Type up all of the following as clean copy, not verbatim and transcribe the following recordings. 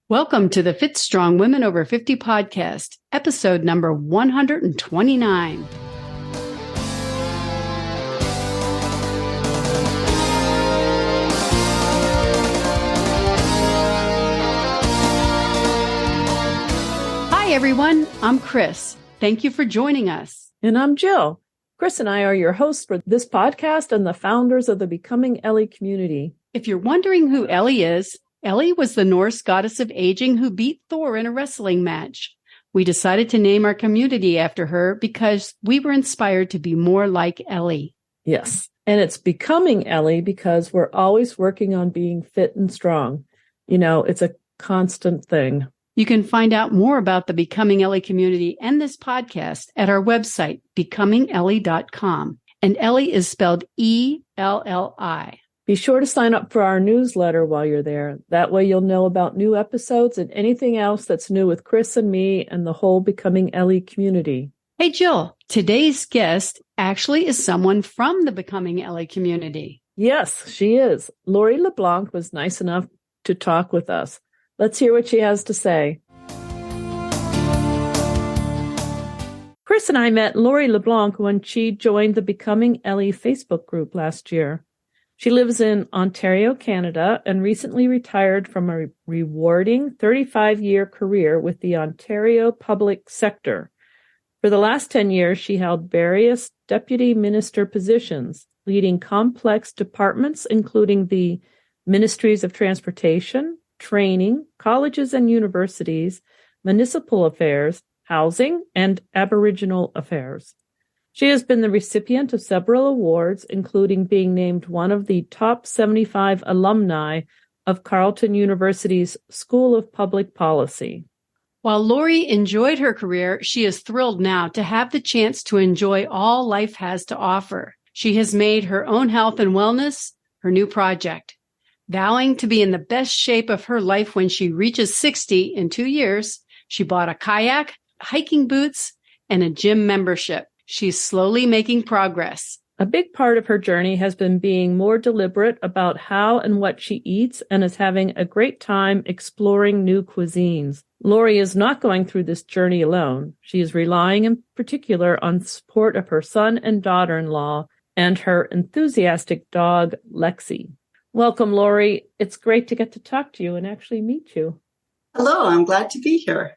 Welcome to the Fit Strong Women Over 50 podcast, episode number 129. Hi, everyone. I'm Chris. Thank you for joining us. And I'm Jill. Chris and I are your hosts for this podcast and the founders of the Becoming Ellie community. If you're wondering who Ellie is, Ellie was the Norse goddess of aging who beat Thor in a wrestling match. We decided to name our community after her because we were inspired to be more like Ellie. Yes, and it's Becoming Ellie because we're always working on being fit and strong. You know, it's a constant thing. You can find out more about the Becoming Ellie community and this podcast at our website, becomingellie.com. And Ellie is spelled E-L-L-I. Be sure to sign up for our newsletter while you're there. That way you'll know about new episodes and anything else that's new with Chris and me and the whole Becoming Ellie community. Hey, Jill, today's guest actually is someone from the Becoming Ellie community. Yes, she is. Laurie LeBlanc was nice enough to talk with us. Let's hear what she has to say. Chris and I met Laurie LeBlanc when she joined the Becoming Ellie Facebook group last year. She lives in Ontario, Canada, and recently retired from a rewarding 35-year career with the Ontario public sector. For the last 10 years, she held various deputy minister positions, leading complex departments, including the Ministries of Transportation, Training, Colleges and Universities, Municipal Affairs, Housing, and Aboriginal Affairs. She has been the recipient of several awards, including being named one of the top 75 alumni of Carleton University's School of Public Policy. While Laurie enjoyed her career, she is thrilled now to have the chance to enjoy all life has to offer. She has made her own health and wellness her new project, vowing to be in the best shape of her life when she reaches 60 in 2 years. She bought a kayak, hiking boots, and a gym membership. She's slowly making progress. A big part of her journey has been being more deliberate about how and what she eats and is having a great time exploring new cuisines. Laurie is not going through this journey alone. She is relying in particular on support of her son and daughter-in-law and her enthusiastic dog, Lexi. Welcome, Laurie. It's great to get to talk to you and actually meet you. Hello, I'm glad to be here.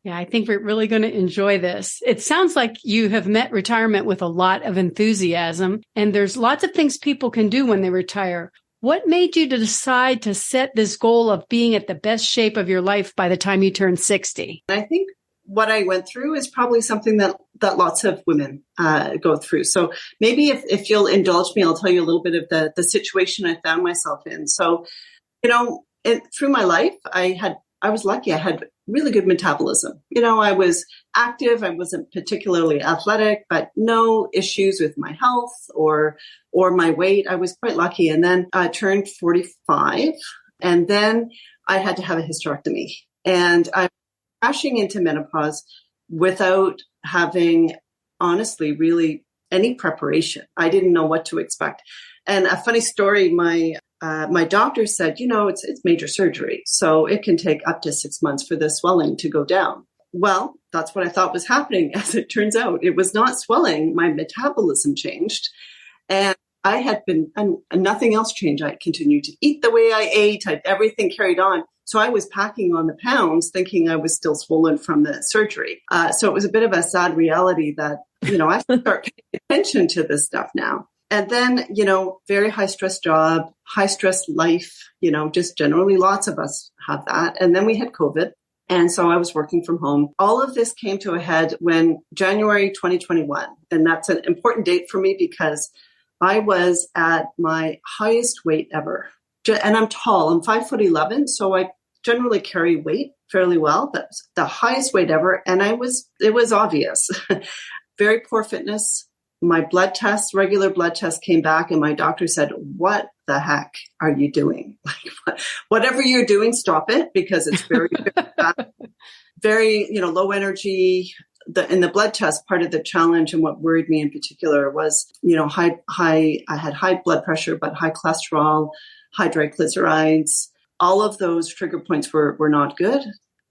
Yeah, I think we're really going to enjoy this. It sounds like you have met retirement with a lot of enthusiasm, and there's lots of things people can do when they retire. What made you to decide to set this goal of being at the best shape of your life by the time you turn 60? I think what I went through is probably something that lots of women go through. So maybe if you'll indulge me, I'll tell you a little bit of the situation I found myself in. So, through my life, I was lucky. I had really good metabolism. I was active. I wasn't particularly athletic, but no issues with my health or my weight. I was quite lucky. And then I turned 45, and then I had to have a hysterectomy. And I'm crashing into menopause without having, honestly, really any preparation. I didn't know what to expect. And a funny story, my doctor said, it's major surgery, so it can take up to 6 months for the swelling to go down. Well, that's what I thought was happening. As it turns out, it was not swelling. My metabolism changed, and I had been, and nothing else changed. I continued to eat the way I ate. Everything carried on. So I was packing on the pounds, thinking I was still swollen from the surgery. So it was a bit of a sad reality that, I have to start paying attention to this stuff now. And then, very high stress job, high stress life, just generally lots of us have that. And then we had COVID. And so I was working from home. All of this came to a head when January 2021. And that's an important date for me because I was at my highest weight ever. And I'm tall. I'm 5'11". So I generally carry weight fairly well. That's the highest weight ever. And it was obvious. Very poor fitness. My regular blood test came back, and my doctor said, "What the heck are you doing? Whatever you're doing, stop it, because it's very, very, low energy." In the blood test, part of the challenge and what worried me in particular was, I had high blood pressure, but high cholesterol, high triglycerides, all of those trigger points were not good,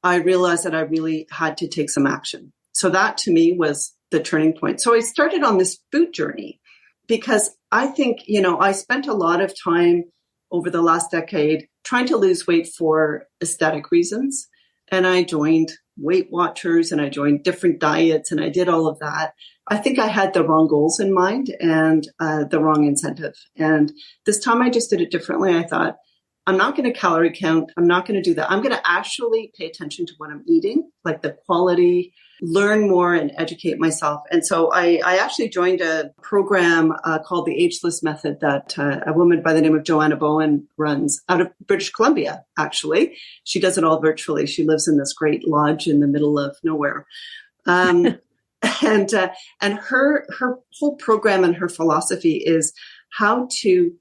I realized that I really had to take some action. So that to me was the turning point. So I started on this food journey because I think, I spent a lot of time over the last decade trying to lose weight for aesthetic reasons. And I joined Weight Watchers and I joined different diets and I did all of that. I think I had the wrong goals in mind and the wrong incentive. And this time I just did it differently. I thought, I'm not going to calorie count. I'm not going to do that. I'm going to actually pay attention to what I'm eating, like the quality, learn more and educate myself. And so I actually joined a program called the Ageless Method that a woman by the name of Joanna Bowen runs out of British Columbia, actually. She does it all virtually. She lives in this great lodge in the middle of nowhere. And her whole program and her philosophy is how to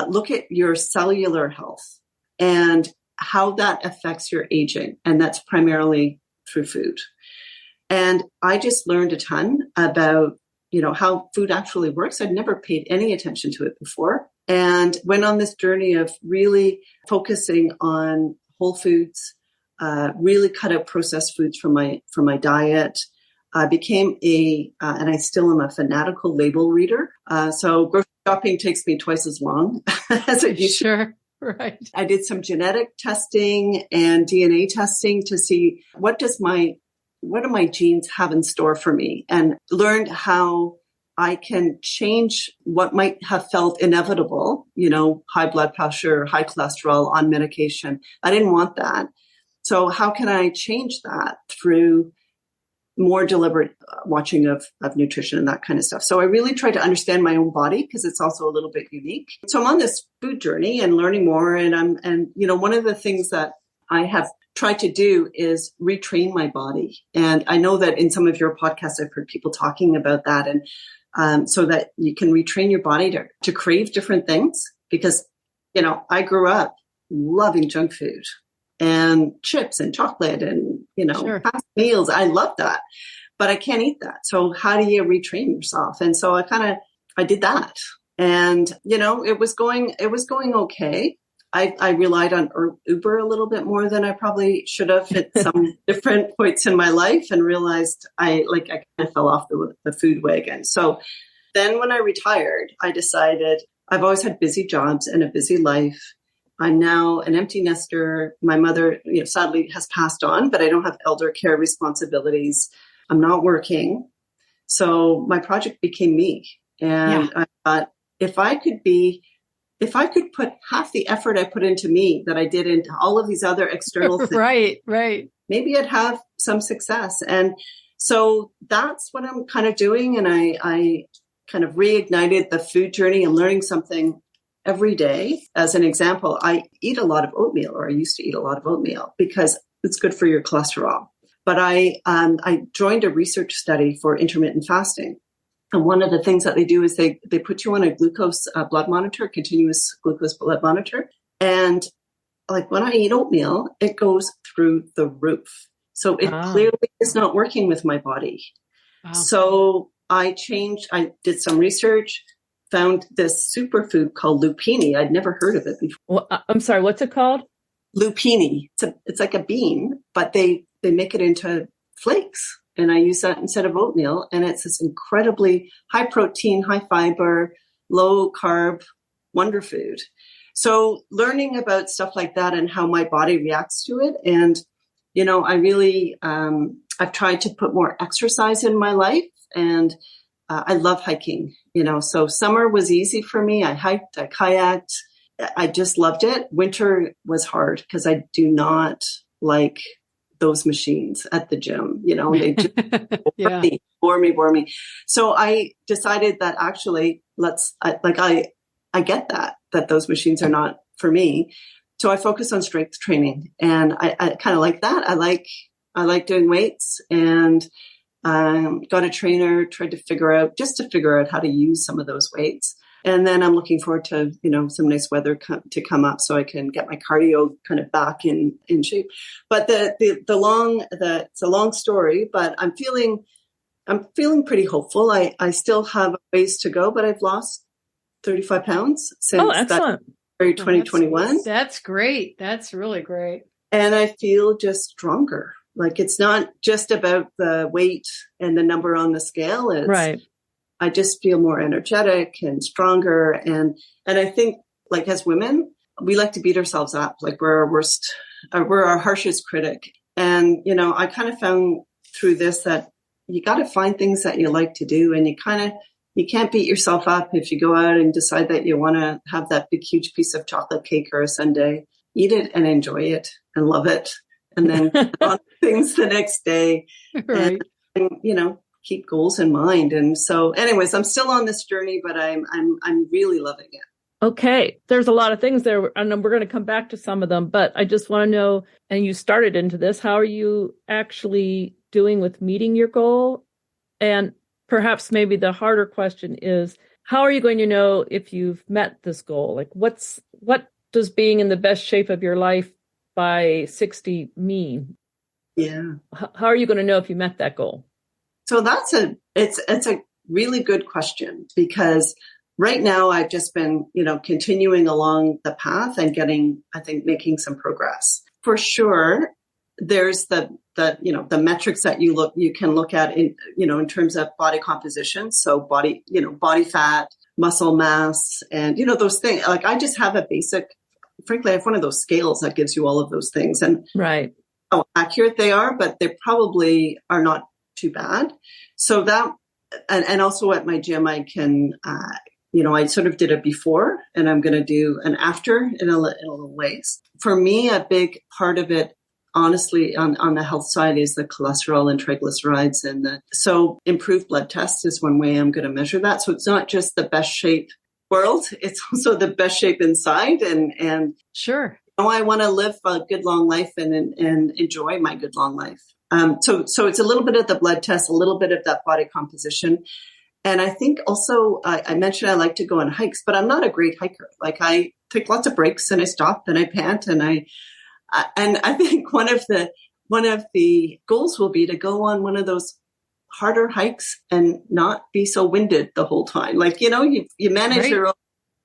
look at your cellular health and how that affects your aging. And that's primarily through food. And I just learned a ton about, how food actually works. I'd never paid any attention to it before and went on this journey of really focusing on whole foods, really cut out processed foods from my diet. I became and I still am a fanatical label reader. So grocery shopping takes me twice as long as it used to. Sure, right. I did some genetic testing and DNA testing to see what do my genes have in store for me, and learned how I can change what might have felt inevitable, high blood pressure, high cholesterol on medication. I didn't want that. So how can I change that through more deliberate watching of nutrition and that kind of stuff. So I really tried to understand my own body because it's also a little bit unique. So I'm on this food journey and learning more. And one of the things that I have tried to do is retrain my body. And I know that in some of your podcasts, I've heard people talking about that. And so that you can retrain your body to crave different things because, I grew up loving junk food and chips and chocolate and, sure. fast meals. I love that, but I can't eat that. So how do you retrain yourself? And so I did that. And, it was going okay. I relied on Uber a little bit more than I probably should have at some different points in my life and realized I kind of fell off the food wagon. So then when I retired, I decided I've always had busy jobs and a busy life. I'm now an empty nester. My mother, sadly has passed on, but I don't have elder care responsibilities. I'm not working. So my project became me. And I thought if I could put half the effort I put into me that I did into all of these other external things, right. maybe I'd have some success. And so that's what I'm kind of doing. And I kind of reignited the food journey and learning something every day. As an example, I eat a lot of oatmeal, or I used to eat a lot of oatmeal because it's good for your cholesterol. But I joined a research study for intermittent fasting. And one of the things that they do is they put you on a glucose blood monitor, continuous glucose blood monitor. And like when I eat oatmeal, it goes through the roof. So it clearly is not working with my body. Wow. So I did some research, found this superfood called lupini. I'd never heard of it before. Well, I'm sorry, what's it called? Lupini. It's like a bean, but they make it into flakes. And I use that instead of oatmeal. And it's this incredibly high protein, high fiber, low carb wonder food. So learning about stuff like that and how my body reacts to it. And, I really, I've tried to put more exercise in my life. And I love hiking, so summer was easy for me. I hiked, I kayaked. I just loved it. Winter was hard because I do not like those machines at the gym. They just bore me. So I decided that actually I get that those machines are not for me. So I focus on strength training, and I kind of like that. I like doing weights, and got a trainer, tried to figure out how to use some of those weights. And then I'm looking forward to, some nice weather to come up so I can get my cardio kind of back in shape. But it's a long story, but I'm feeling pretty hopeful. I still have ways to go, but I've lost 35 pounds since. Oh, excellent. February 2021. That's great. That's really great. And I feel just stronger. Like, it's not just about the weight and the number on the scale. It's, right. I just feel more energetic and stronger. And I think, like, as women, we like to beat ourselves up. Like, we're our harshest critic. And, you know, I kind of found through this that you got to find things that you like to do. And you can't beat yourself up if you go out and decide that you want to have that big, huge piece of chocolate cake or a sundae. Eat it and enjoy it and love it. And then on things the next day. Right. And, you know, keep goals in mind. And so anyways, I'm still on this journey, but I'm really loving it. Okay. There's a lot of things there, and we're going to come back to some of them, but I just want to know, and you started into this, how are you actually doing with meeting your goal? And perhaps maybe the harder question is, how are you going to know if you've met this goal? Like, what does being in the best shape of your life by 60 mean? Yeah. How are you going to know if you met that goal? So it's a really good question, because right now I've just been, you know, continuing along the path and making some progress. For sure, there's the metrics that you can look at in terms of body composition. So body fat, muscle mass, and, you know, those things. Like, I just have frankly, I have one of those scales that gives you all of those things, and right. How accurate they are, but they probably are not too bad. So that, and also at my gym, I can, I sort of did a before, and I'm going to do an after in a little ways. For me, a big part of it, honestly, on the health side, is the cholesterol and triglycerides. And so improved blood tests is one way I'm going to measure that. So it's not just the best shape world, it's also the best shape inside. And sure, I want to live a good long life and enjoy my good long life. So it's a little bit of the blood test, a little bit of that body composition. And I think also, I mentioned I like to go on hikes, but I'm not a great hiker. Like, I take lots of breaks and I stop and I pant, and I think one of the goals will be to go on one of those harder hikes and not be so winded the whole time. Like, you know, you manage your own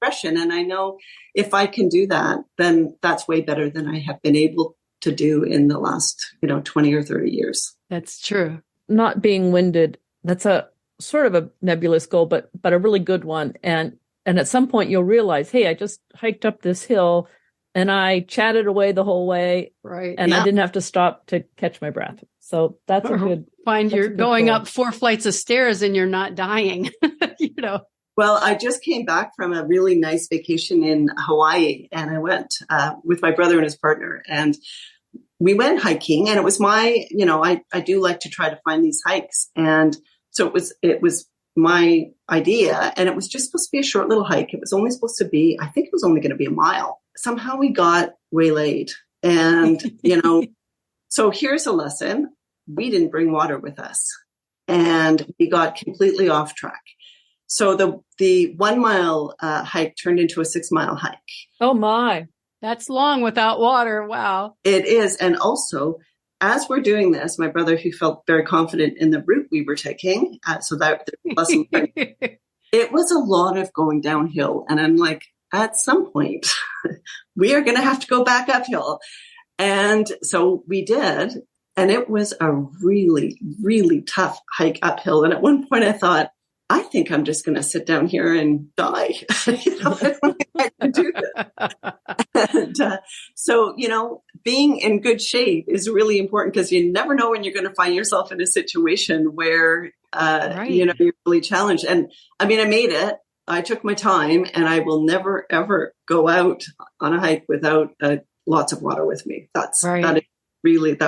expression. And I know if I can do that, then that's way better than I have been able to do in the last, 20 or 30 years. That's true. Not being winded, that's a sort of a nebulous goal, but a really good one. And at some point you'll realize, hey, I just hiked up this hill and I chatted away the whole way. Right. And I didn't have to stop to catch my breath. So that's a good. Find you're going up 4 flights of stairs and you're not dying, Well, I just came back from a really nice vacation in Hawaii, and I went with my brother and his partner, and we went hiking, and it was my, I do like to try to find these hikes. And so it was my idea, and it was just supposed to be a short little hike. It was only supposed to be, I think it was only going to be a mile. Somehow we got waylaid, and, so here's a lesson. We didn't bring water with us, and we got completely off track. So the 1 mile hike turned into a 6 mile hike. Oh my, that's long without water. Wow. It is. And also, as we're doing this, my brother, who felt very confident in the route we were taking, so that lesson, it was a lot of going downhill. And I'm like, at some point, we are going to have to go back uphill. And so we did. And it was a really, really tough hike uphill. And at one point I thought, I think I'm just going to sit down here and die. I don't think I can do this. And so, being in good shape is really important, because you never know when you're going to find yourself in a situation where, you're really challenged. And I mean, I made it. I took my time, and I will never, ever go out on a hike without lots of water with me. That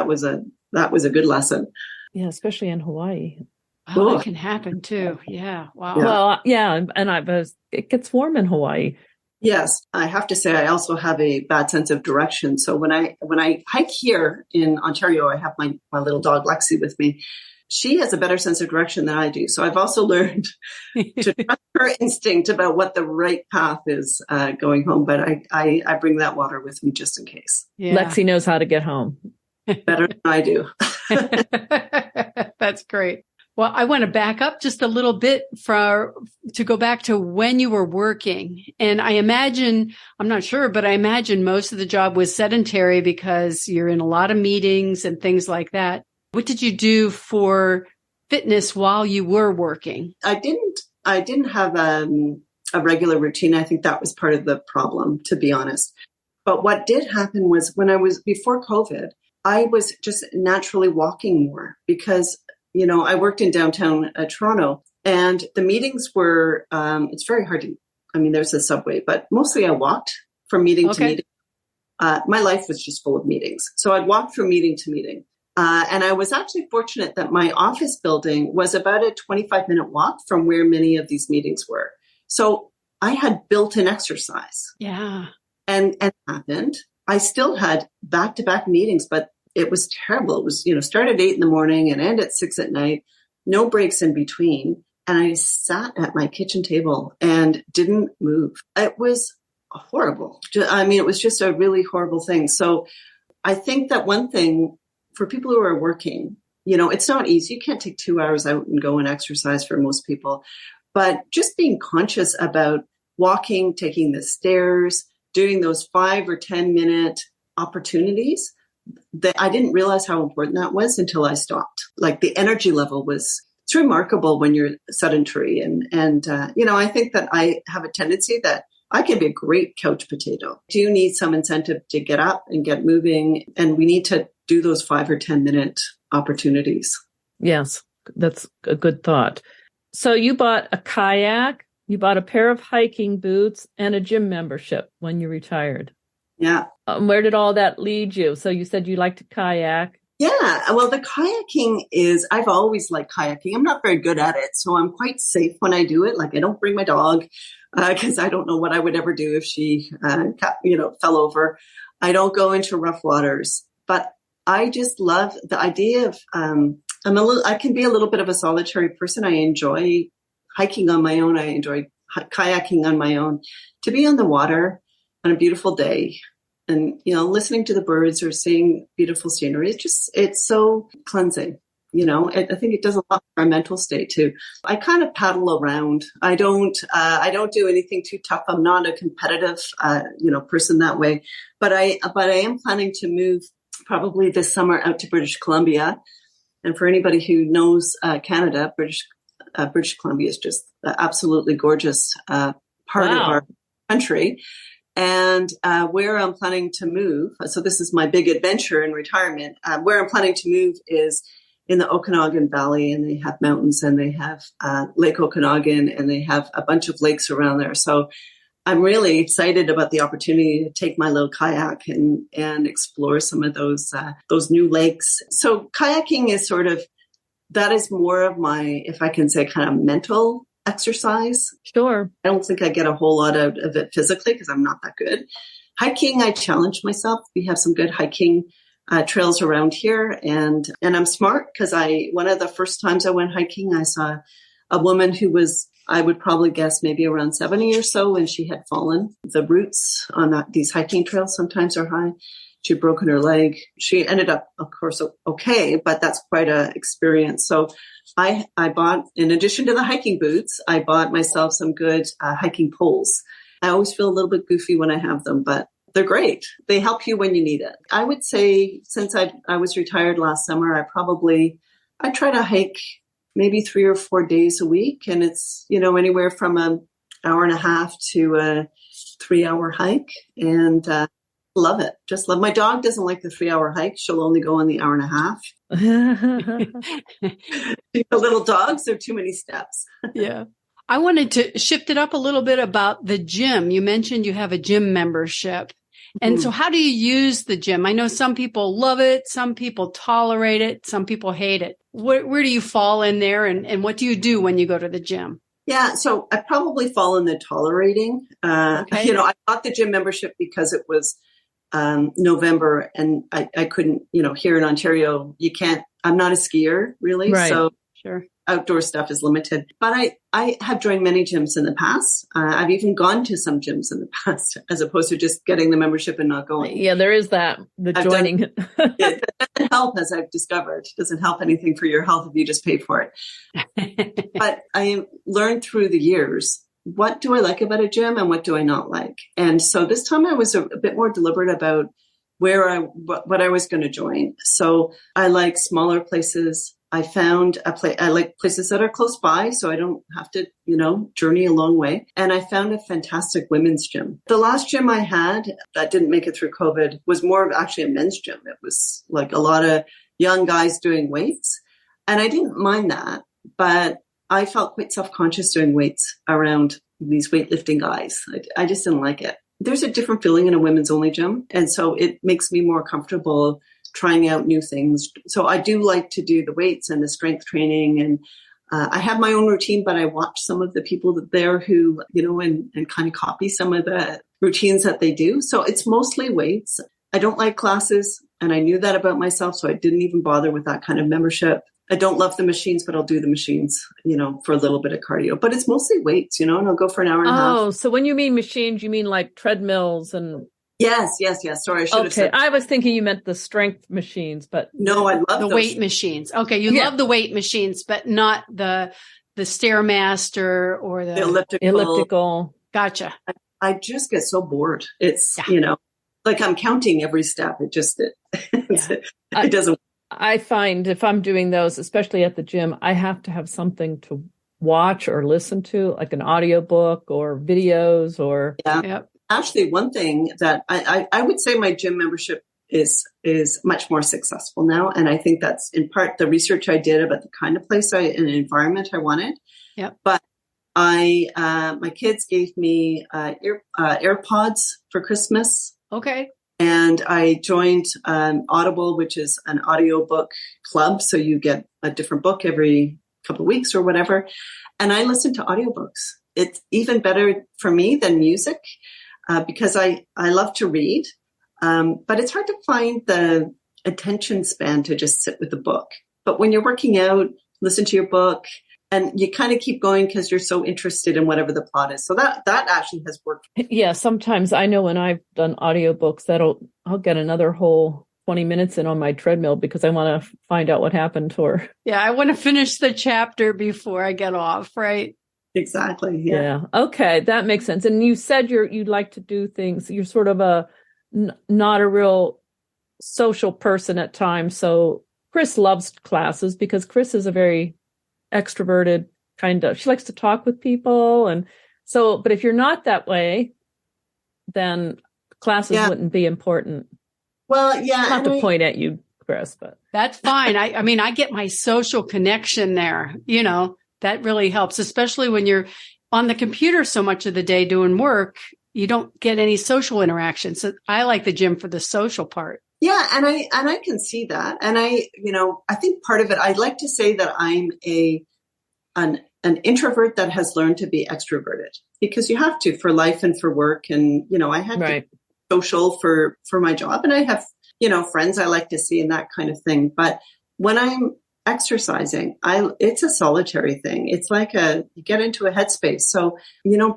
was a good lesson. Yeah, especially in Hawaii. Oh, that can happen too. Yeah. Wow. Yeah. Well, yeah. And it gets warm in Hawaii. Yes. I have to say, I also have a bad sense of direction. So when I hike here in Ontario, I have my little dog Lexi with me. She has a better sense of direction than I do. So I've also learned to trust her instinct about what the right path is going home. But I bring that water with me just in case. Yeah. Lexi knows how to get home better than I do. That's great. Well, I want to back up just a little bit to go back to when you were working. And I imagine, I'm not sure, but I imagine most of the job was sedentary because you're in a lot of meetings and things like that. What did you do for fitness while you were working? I didn't have a regular routine. I think that was part of the problem, to be honest. But what did happen was before COVID, I was just naturally walking more because I worked in downtown Toronto, and the meetings were, it's very hard there's a subway, but mostly I walked from meeting to meeting. My life was just full of meetings. So I'd walk from meeting to meeting. And I was actually fortunate that my office building was about a 25-minute walk from where many of these meetings were. So I had built-in exercise. Yeah. And it happened. I still had back-to-back meetings, but it was terrible. It was, start at 8 a.m. and end at 6 p.m, no breaks in between. And I sat at my kitchen table and didn't move. It was horrible. It was just a really horrible thing. So I think that one thing for people who are working, it's not easy. You can't take 2 hours out and go and exercise for most people. But just being conscious about walking, taking the stairs, doing those 5 or 10-minute opportunities, that I didn't realize how important that was until I stopped. Like the energy level it's remarkable when you're sedentary. And I think that I have a tendency that I can be a great couch potato. Do you need some incentive to get up and get moving? And we need to do those 5 or 10-minute opportunities. Yes, that's a good thought. So you bought a kayak, you bought a pair of hiking boots, and a gym membership when you retired. Yeah. Where did all that lead you? So you said you like to kayak. Yeah. Well, the kayaking I've always liked kayaking. I'm not very good at it, so I'm quite safe when I do it. Like I don't bring my dog because I don't know what I would ever do if she, fell over. I don't go into rough waters, but I just love the idea of, I can be a little bit of a solitary person. I enjoy hiking on my own. I enjoy kayaking on my own. To be on the water on a beautiful day and, listening to the birds or seeing beautiful scenery, it's so cleansing. I think it does a lot for our mental state too. I kind of paddle around. I don't do anything too tough. I'm not a competitive, person that way, but I am planning to move probably this summer out to British Columbia. And for anybody who knows Canada, British Columbia is just an absolutely gorgeous part of our country. And where I'm planning to move, so this is my big adventure in retirement, where I'm planning to move is in the Okanagan Valley, and they have mountains, and they have Lake Okanagan, and they have a bunch of lakes around there. So I'm really excited about the opportunity to take my little kayak and explore some of those new lakes. So kayaking is that is more of my, if I can say, kind of mental exercise. Sure. I don't think I get a whole lot out of it physically because I'm not that good. Hiking, I challenge myself. We have some good hiking trails around here, and I'm smart because one of the first times I went hiking, I saw a woman who was, I would probably guess maybe around 70 or so, and she had fallen. The roots on these hiking trails sometimes are high. She'd broken her leg. She ended up, of course, okay, but that's quite an experience. So I bought, in addition to the hiking boots, I bought myself some good hiking poles. I always feel a little bit goofy when I have them, but they're great. They help you when you need it. I would say since I was retired last summer, I try to hike maybe 3 or 4 days a week. And it's, anywhere from an hour and a half to a 3-hour hike. And love it. Just love. My dog doesn't like the 3-hour hike. She'll only go on the hour and a half. Little dogs, they're too many steps. Yeah. I wanted to shift it up a little bit about the gym. You mentioned you have a gym membership. And so how do you use the gym? I know some people love it. Some people tolerate it. Some people hate it. Where do you fall in there? And what do you do when you go to the gym? Yeah. So I probably fall in the tolerating. Okay. I bought the gym membership because it was November and I couldn't, here in Ontario, you can't, I'm not a skier really. Right. So Sure. Outdoor stuff is limited. But I have joined many gyms in the past. I've even gone to some gyms in the past, as opposed to just getting the membership and not going. Yeah, there is that, joining. It doesn't help, as I've discovered. It doesn't help anything for your health if you just pay for it. But I learned through the years, what do I like about a gym and what do I not like? And so this time I was a bit more deliberate about what I was going to join. So I like smaller places. I found I like places that are close by, so I don't have to, journey a long way. And I found a fantastic women's gym. The last gym I had that didn't make it through COVID was more of actually a men's gym. It was like a lot of young guys doing weights. And I didn't mind that, but I felt quite self-conscious doing weights around these weightlifting guys. I just didn't like it. There's a different feeling in a women's only gym. And so it makes me more comfortable trying out new things. So I do like to do the weights and the strength training. And I have my own routine, but I watch some of the people there who, and kind of copy some of the routines that they do. So it's mostly weights. I don't like classes, and I knew that about myself. So I didn't even bother with that kind of membership. I don't love the machines, but I'll do the machines, for a little bit of cardio. But it's mostly weights, and I'll go for an hour and a half. Oh, so when you mean machines, you mean like treadmills and... Yes. Sorry, I should have said. I was thinking you meant the strength machines, but... No, I love the weight machines. Okay, you love the weight machines, but not the Stairmaster or the elliptical. Gotcha. I just get so bored. It's, like I'm counting every step. It just, it doesn't. I find if I'm doing those, especially at the gym, I have to have something to watch or listen to, like an audiobook or videos or... Yeah. Yep. Actually, one thing that I would say my gym membership is much more successful now. And I think that's in part the research I did about the kind of place and environment I wanted. Yep. But my kids gave me AirPods for Christmas. Okay. And I joined Audible, which is an audiobook club. So you get a different book every couple of weeks or whatever. And I listen to audiobooks. It's even better for me than music because I love to read. But it's hard to find the attention span to just sit with a book. But when you're working out, listen to your book. And you kind of keep going because you're so interested in whatever the plot is. So that actually has worked. Yeah, sometimes I know when I've done audiobooks, I'll get another whole 20 minutes in on my treadmill because I want to find out what happened to her. Yeah, I want to finish the chapter before I get off, right? Exactly. Yeah. Okay, that makes sense. And you said you like to do things. You're sort of not a real social person at times. So Chris loves classes because Chris is a very extroverted she likes to talk with people. And so, but if you're not that way, then classes wouldn't be important. Well, yeah. Not to point at you, Chris, but that's fine. I mean, I get my social connection there, that really helps, especially when you're on the computer so much of the day doing work, you don't get any social interaction. So I like the gym for the social part. Yeah. And I can see that. And I think part of it, I'd like to say that I'm an introvert that has learned to be extroverted because you have to for life and for work. And, I had to be social for my job and I have, friends I like to see and that kind of thing. But when I'm exercising, it's a solitary thing. It's like you get into a headspace. So,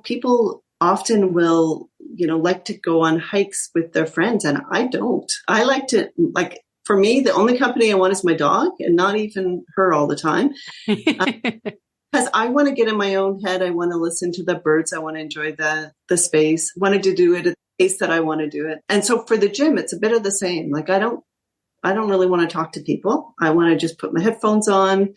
people often will, like to go on hikes with their friends. And I don't. I like to, for me, the only company I want is my dog and not even her all the time. Because I want to get in my own head. I want to listen to the birds. I want to enjoy the space. Wanted to do it at the pace that I want to do it. And so for the gym, it's a bit of the same. Like I don't really want to talk to people. I want to just put my headphones on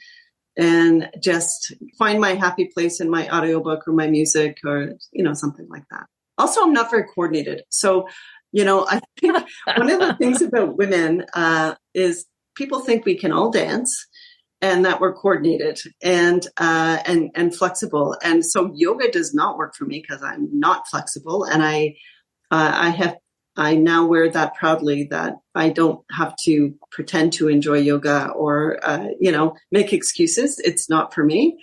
and just find my happy place in my audiobook or my music or, something like that. Also, I'm not very coordinated. So, I think one of the things about women is people think we can all dance and that we're coordinated and flexible. And so yoga does not work for me because I'm not flexible. And I now wear that proudly that I don't have to pretend to enjoy yoga or, make excuses. It's not for me.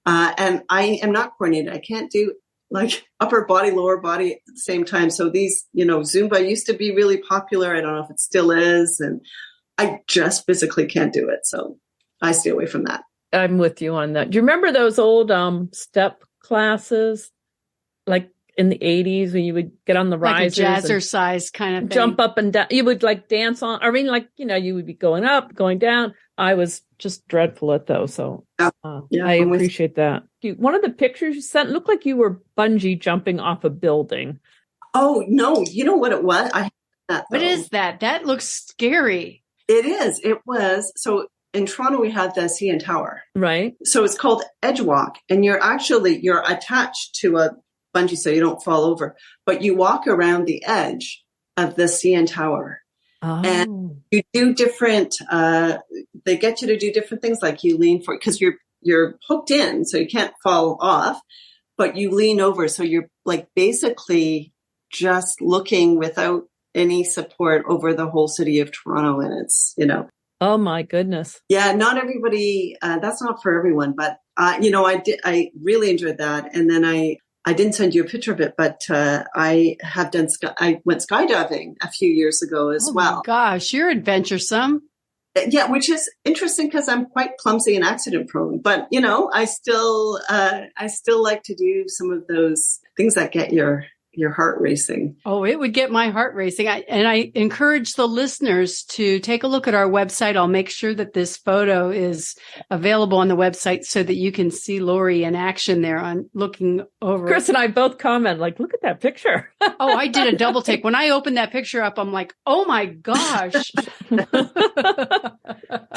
And I am not coordinated. I can't do like upper body, lower body at the same time. So these, Zumba used to be really popular. I don't know if it still is. And I just physically can't do it. So I stay away from that. I'm with you on that. Do you remember those old step classes, like in the 80s, when you would get on the risers, like a jazzercise kind of thing, jump up and down? You would like dance on. I mean, like, you would be going up, going down. I was just dreadful at those, so I appreciate that. One of the pictures you sent looked like you were bungee jumping off a building. Oh no! You know what it was? What is that? That looks scary. It is. It was. So in Toronto, we had the CN Tower. Right. So it's called Edge Walk, and you're attached to a bungee so you don't fall over, but you walk around the edge of the CN Tower. Oh. And you do different, they get you to do different things, like you lean for, because you're hooked in, so you can't fall off, but you lean over. So you're like basically just looking without any support over the whole city of Toronto. And it's, oh my goodness. Yeah. Not everybody, that's not for everyone, but, I really enjoyed that. And then I didn't send you a picture of it, but I went skydiving a few years ago as well. Oh my gosh, you're adventuresome. Yeah, which is interesting because I'm quite clumsy and accident prone. But I still like to do some of those things that get your heart racing. Oh, it would get my heart racing. I encourage the listeners to take a look at our website. I'll make sure that this photo is available on the website so that you can see Laurie in action there on looking over. Chris and I both comment, like, look at that picture. Oh, I did a double take. When I opened that picture up, I'm like, oh my gosh. All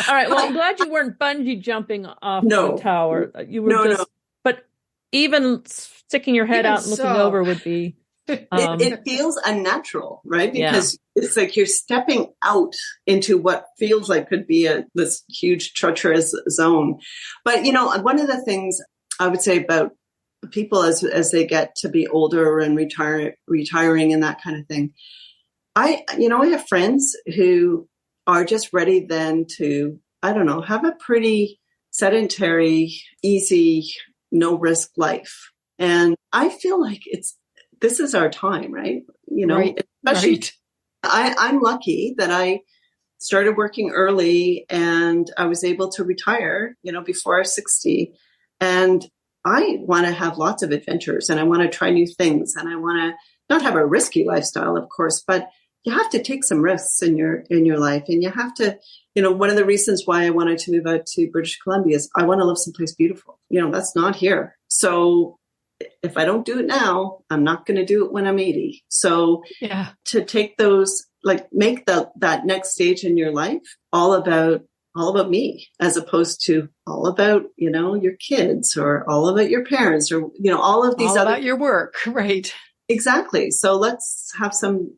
right. Well, I'm glad you weren't bungee jumping off the tower. You were but even sticking your head out and looking over would be. It feels unnatural, right? Because it's like you're stepping out into what feels like could be this huge treacherous zone. But, one of the things I would say about people as they get to be older and retiring and that kind of thing, I have friends who are just ready then to, I don't know, have a pretty sedentary, easy, no risk life. And I feel like this is our time, right? Especially I'm lucky that I started working early and I was able to retire, before I was 60. And I want to have lots of adventures and I want to try new things and I want to not have a risky lifestyle, of course, but you have to take some risks in your life. And you have to, one of the reasons why I wanted to move out to British Columbia is I want to live someplace beautiful. That's not here. So if I don't do it now, I'm not going to do it when I'm 80. So to take those, like make that next stage in your life all about me, as opposed to all about, your kids or all about your parents or, all of these all about your work. Right. Exactly. So let's have some,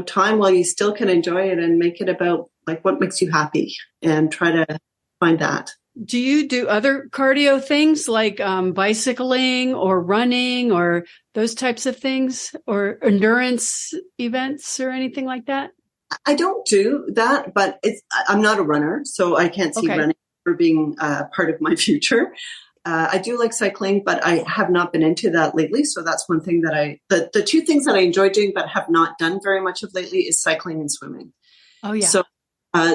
time while you still can enjoy it and make it about like what makes you happy and try to find that. Do you do other cardio things like bicycling or running or those types of things or endurance events or anything like that? I don't do that, but I'm not a runner, so I can't see running for being part of my future. I do like cycling, but I have not been into that lately. So that's one thing that the two things that I enjoy doing, but have not done very much of lately is cycling and swimming. Oh, yeah.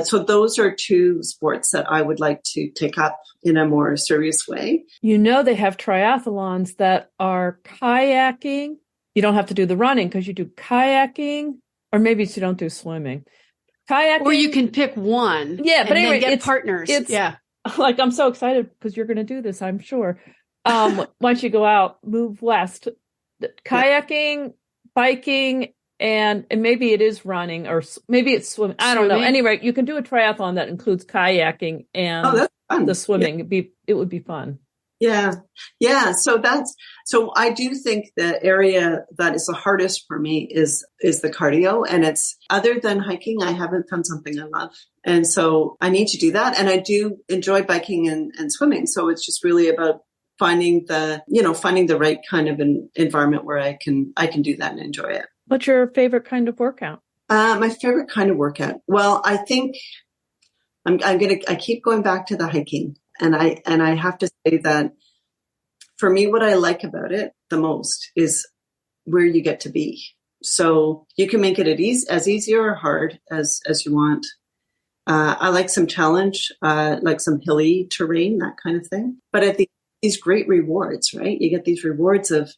So those are two sports that I would like to take up in a more serious way. They have triathlons that are kayaking. You don't have to do the running because you do kayaking, or maybe you don't do swimming. Kayaking. Or you can pick one. Yeah, but anyway, get partners. Like, I'm so excited because you're going to do this, I'm sure. Once you go out, move west. Kayaking, biking, and maybe it is running or maybe it's swimming. I don't know. Anyway, you can do a triathlon that includes kayaking and the swimming. Yeah. It would be fun. Yeah. Yeah. So I do think the area that is the hardest for me is the cardio. And it's other than hiking, I haven't found something I love. And so I need to do that. And I do enjoy biking and swimming. So it's just really about finding the right kind of an environment where I can do that and enjoy it. What's your favorite kind of workout? My favorite kind of workout. Well, I think I keep going back to the hiking, and I have to say that for me, what I like about it the most is where you get to be. So you can make it as easy or hard as you want. I like some challenge, like some hilly terrain, that kind of thing. But at these great rewards, right? You get these rewards of,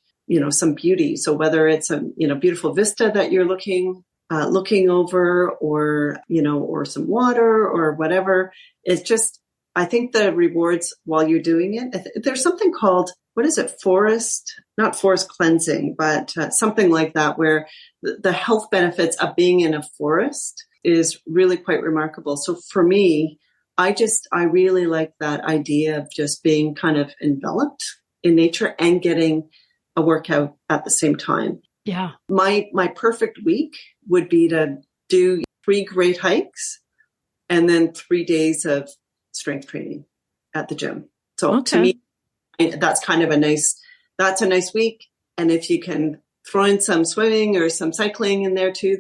some beauty. So whether it's a, beautiful vista that you're looking over, or, or some water or whatever, it's just, I think the rewards while you're doing it, there's something called, what is it? Not forest cleansing, but something like that, where the health benefits of being in a forest is really quite remarkable. So for me, I really like that idea of just being kind of enveloped in nature and getting a workout at the same time. Yeah. My perfect week would be to do 3 great hikes and then 3 days of strength training at the gym. So to me, that's kind of a nice week. And if you can throw in some swimming or some cycling in there too,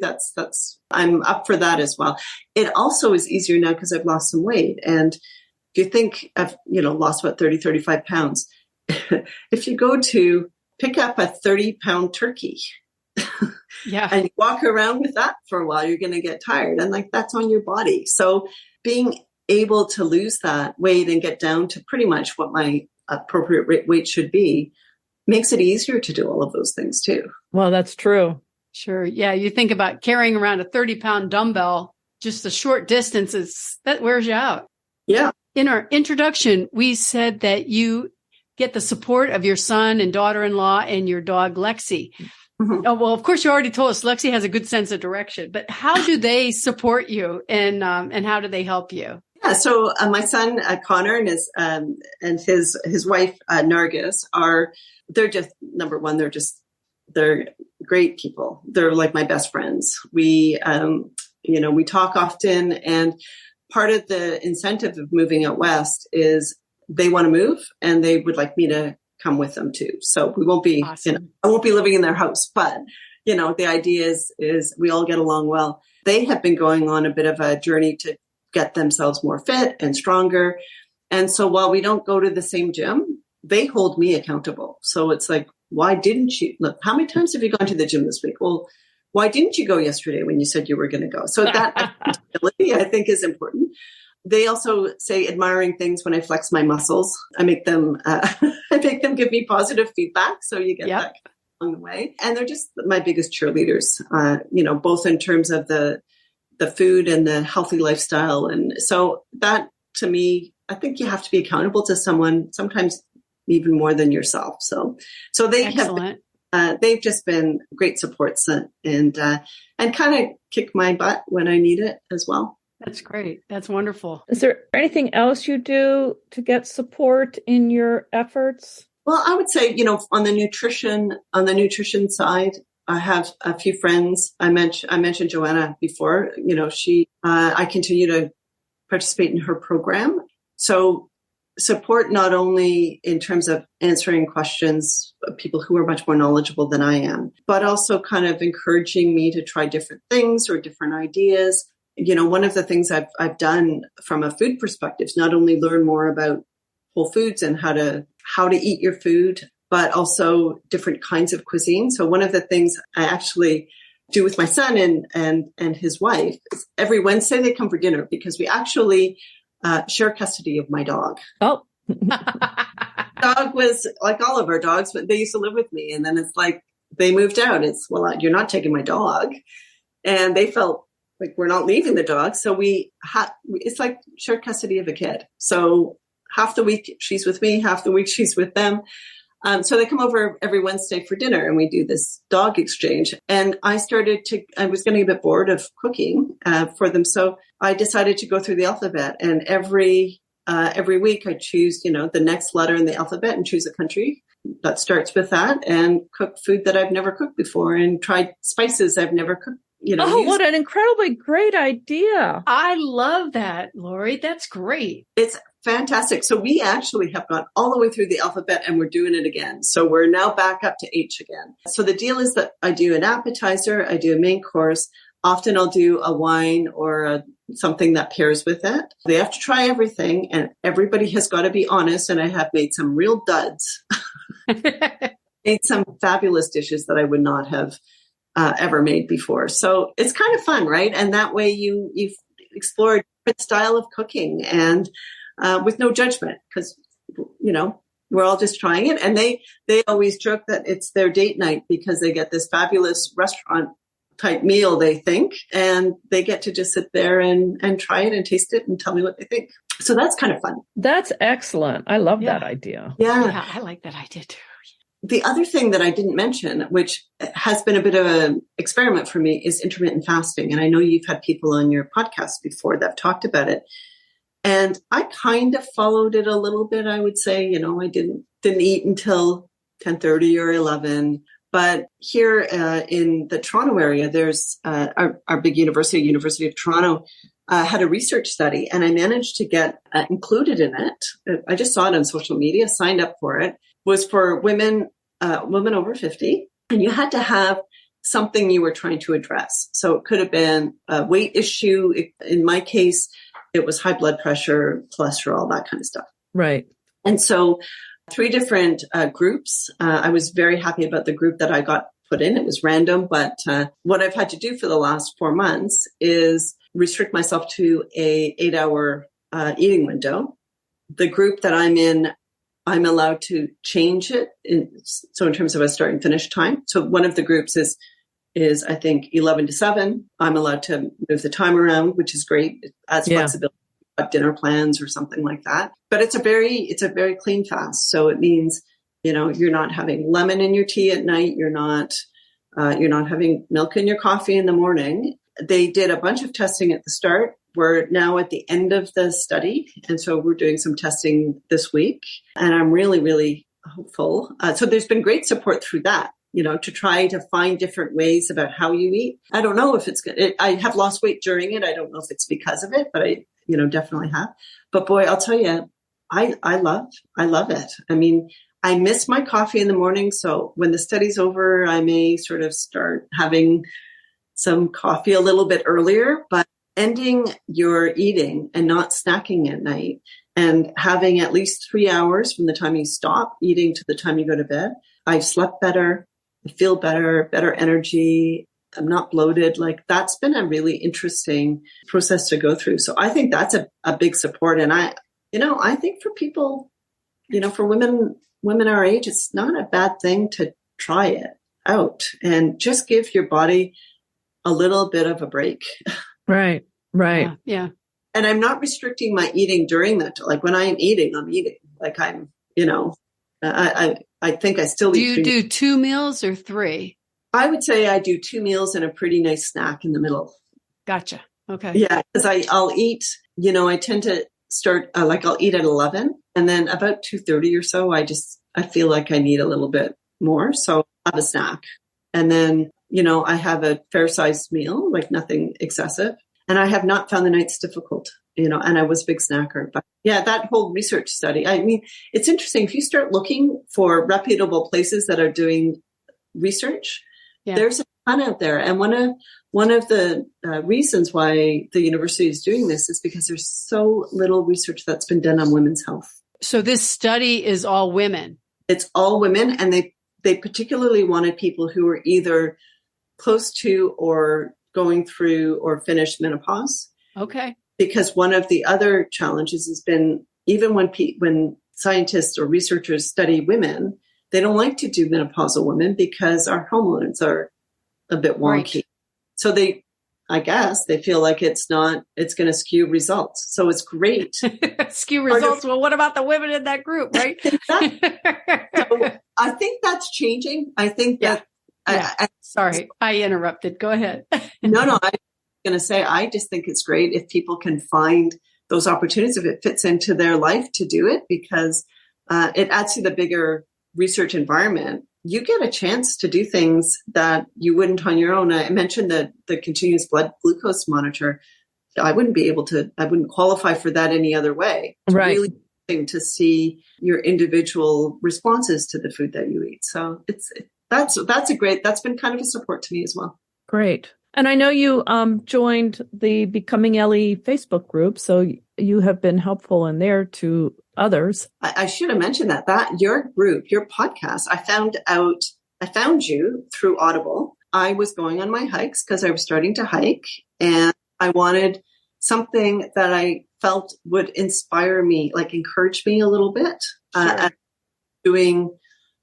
I'm up for that as well. It also is easier now because I've lost some weight. And if you think I've, lost about 30, 35 pounds, if you go to pick up a 30-pound turkey, yeah, and you walk around with that for a while, you're going to get tired. And that's on your body. So being able to lose that weight and get down to pretty much what my appropriate weight should be makes it easier to do all of those things too. Well, that's true. Sure. Yeah. You think about carrying around a 30-pound dumbbell, just a short distance, that wears you out. Yeah. In our introduction, we said that you get the support of your son and daughter-in-law and your dog, Lexi. Mm-hmm. Oh, well, of course, you already told us Lexi has a good sense of direction, but how do they support you and how do they help you? Yeah, so my son Connor and his wife Nargis they're just, number one, they're great people. They're like my best friends. We we talk often, and part of the incentive of moving out west is they want to move and they would like me to come with them too. So we won't be, awesome. I won't be living in their house, but the idea is we all get along well. They have been going on a bit of a journey to get themselves more fit and stronger. And so while we don't go to the same gym, they hold me accountable. So it's like, why didn't you look? How many times have you gone to the gym this week? Well, why didn't you go yesterday when you said you were going to go? So that accountability, I think, is important. They also say admiring things when I flex my muscles. I make them give me positive feedback. So you get that along the way. And they're just my biggest cheerleaders, both in terms of the food and the healthy lifestyle. And so that, to me, I think you have to be accountable to someone, sometimes even more than yourself. So they Excellent. They've just been great supports and kind of kick my butt when I need it as well. That's great. That's wonderful. Is there anything else you do to get support in your efforts? Well, I would say, on the nutrition side, I have a few friends. I mentioned Joanna before. I continue to participate in her program. So support not only in terms of answering questions of people who are much more knowledgeable than I am, but also kind of encouraging me to try different things or different ideas. One of the things I've done from a food perspective is not only learn more about whole foods and how to eat your food, but also different kinds of cuisine. So one of the things I actually do with my son and his wife is every Wednesday they come for dinner because we actually share custody of my dog. Oh. Dog was like all of our dogs, but they used to live with me. And then it's like they moved out. It's, well, you're not taking my dog. And they felt like we're not leaving the dog. So it's like shared custody of a kid. So half the week she's with me, half the week she's with them. So they come over every Wednesday for dinner and we do this dog exchange. And I was getting a bit bored of cooking for them. So I decided to go through the alphabet, and every week I choose, the next letter in the alphabet and choose a country that starts with that and cook food that I've never cooked before and try spices I've never cooked. What an incredibly great idea. I love that, Laurie. That's great. It's fantastic. So we actually have gone all the way through the alphabet and we're doing it again. So we're now back up to H again. So the deal is that I do an appetizer, I do a main course. Often I'll do a wine or something that pairs with it. They have to try everything and everybody has got to be honest. And I have made some real duds, made some fabulous dishes that I would not have ever made before. So it's kind of fun, right? And that way you've explored different style of cooking, and with no judgment, because, we're all just trying it. And they always joke that it's their date night because they get this fabulous restaurant type meal, they think, and they get to just sit there and try it and taste it and tell me what they think. So that's kind of fun. That's excellent. I love that idea. Yeah, I like that idea too. The other thing that I didn't mention, which has been a bit of an experiment for me, is intermittent fasting. And I know you've had people on your podcast before that have talked about it. And I kind of followed it a little bit, I would say. I didn't eat until 10:30 or 11. But here in the Toronto area, there's our big University of Toronto, had a research study, and I managed to get included in it. I just saw it on social media, signed up for it. Was for women over 50, and you had to have something you were trying to address. So it could have been a weight issue. In my case, it was high blood pressure, cholesterol, that kind of stuff. Right. And so 3 different groups. I was very happy about the group that I got put in. It was random, but what I've had to do for the last 4 months is restrict myself to a 8-hour eating window. The group that I'm in, I'm allowed to change it. So in terms of a start and finish time. So one of the groups is I think 11 to 7. I'm allowed to move the time around, which is great. It adds flexibility, dinner plans or something like that. But it's a very clean fast. So it means, you're not having lemon in your tea at night. You're not having milk in your coffee in the morning. They did a bunch of testing at the start. We're now at the end of the study. And so we're doing some testing this week. And I'm really, really hopeful. So there's been great support through that, to try to find different ways about how you eat. I don't know if it's good. I have lost weight during it. I don't know if it's because of it, but I definitely have. But boy, I'll tell you, I love it. I mean, I miss my coffee in the morning. So when the study's over, I may sort of start having some coffee a little bit earlier, but ending your eating and not snacking at night and having at least 3 hours from the time you stop eating to the time you go to bed. I've slept better. I feel better energy. I'm not bloated. Like, that's been a really interesting process to go through. So I think that's a big support. And I think for people, for women our age, it's not a bad thing to try it out and just give your body a little bit of a break. Right. Yeah. And I'm not restricting my eating during that. Like, when I am eating, I'm eating. Like, I'm, I think I still eat. Do you do 2 meals or 3? I would say I do 2 meals and a pretty nice snack in the middle. Gotcha. Okay. Yeah, because I'll eat, I tend to start, I'll eat at 11, and then about 2:30 or so, I feel like I need a little bit more. So I have a snack. And then, I have a fair sized meal, like nothing excessive. And I have not found the nights difficult, and I was a big snacker. But yeah, that whole research study, I mean, it's interesting. If you start looking for reputable places that are doing research, there's a ton out there. And one of the reasons why the university is doing this is because there's so little research that's been done on women's health. So this study is all women. It's all women. And they particularly wanted people who were either close to or going through or finished menopause. Okay. Because one of the other challenges has been, even when scientists or researchers study women, they don't like to do menopausal women because our hormones are a bit wonky. Right. So I guess they feel like it's going to skew results. So it's great. Skew results. Well, what about the women in that group, right? So I think that's changing. I think that. Sorry, I interrupted. Go ahead. No, I was going to say, I just think it's great if people can find those opportunities, if it fits into their life to do it, because it adds to the bigger research environment. You get a chance to do things that you wouldn't on your own. I mentioned the continuous blood glucose monitor. I wouldn't qualify for that any other way. It's really interesting to see your individual responses to the food that you eat. So that's been kind of a support to me as well. Great. And I know you joined the Becoming Ellie Facebook group, so you have been helpful in there to others. I should have mentioned that your group, your podcast, I found you through Audible. I was going on my hikes because I was starting to hike, and I wanted something that I felt would inspire me, like encourage me a little bit at doing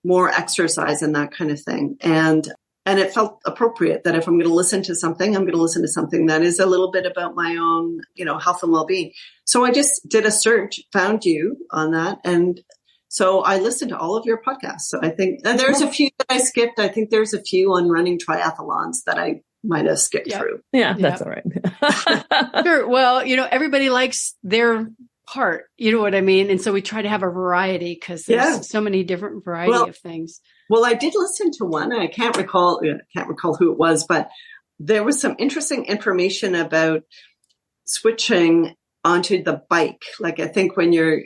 more exercise and that kind of thing. And it felt appropriate that if I'm going to listen to something, I'm going to listen to something that is a little bit about my own, health and well-being. So I just did a search, found you on that. And so I listened to all of your podcasts. So I think there's a few that I skipped. I think there's a few on running triathlons that I might have skipped through. Yeah, that's all right. Sure. Well, everybody likes their part, you know what I mean? And so we try to have a variety because there's so many different variety of things. Well, I did listen to one. I can't recall who it was, but there was some interesting information about switching onto the bike. Like I think when you're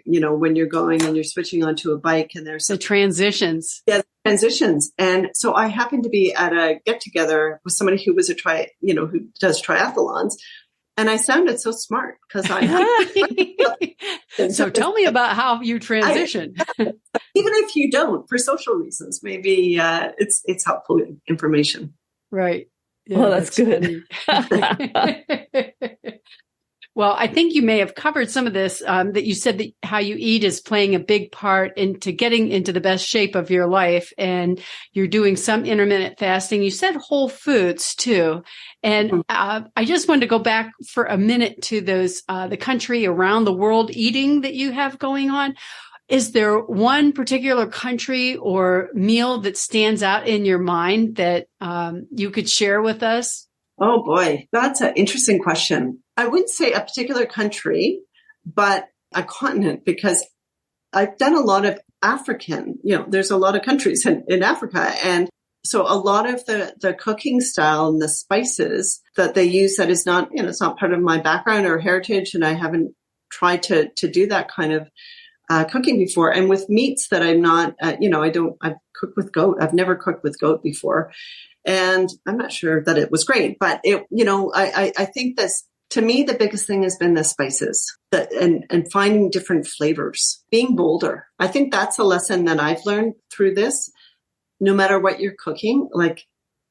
going and you're switching onto a bike and there's the transitions. Yeah, transitions. And so I happened to be at a get together with somebody who was who does triathlons. And I sounded so smart because So tell me about how you transition. Even if you don't, for social reasons, maybe it's helpful information. Right. Yeah, well, that's good. Well, I think you may have covered some of this, that you said that how you eat is playing a big part into getting into the best shape of your life. And you're doing some intermittent fasting. You said whole foods too. And I just wanted to go back for a minute to those, the country around the world eating that you have going on. Is there one particular country or meal that stands out in your mind that you could share with us? Oh boy, that's an interesting question. I wouldn't say a particular country, but a continent, because I've done a lot of African, there's a lot of countries in Africa. And so a lot of the cooking style and the spices that they use that is not, it's not part of my background or heritage. And I haven't tried to do that kind of cooking before. And with meats that I'm not, I've cooked with goat. I've never cooked with goat before. And I'm not sure that it was great, but I think this, to me, the biggest thing has been the spices and finding different flavors, being bolder. I think that's a lesson that I've learned through this. No matter what you're cooking, like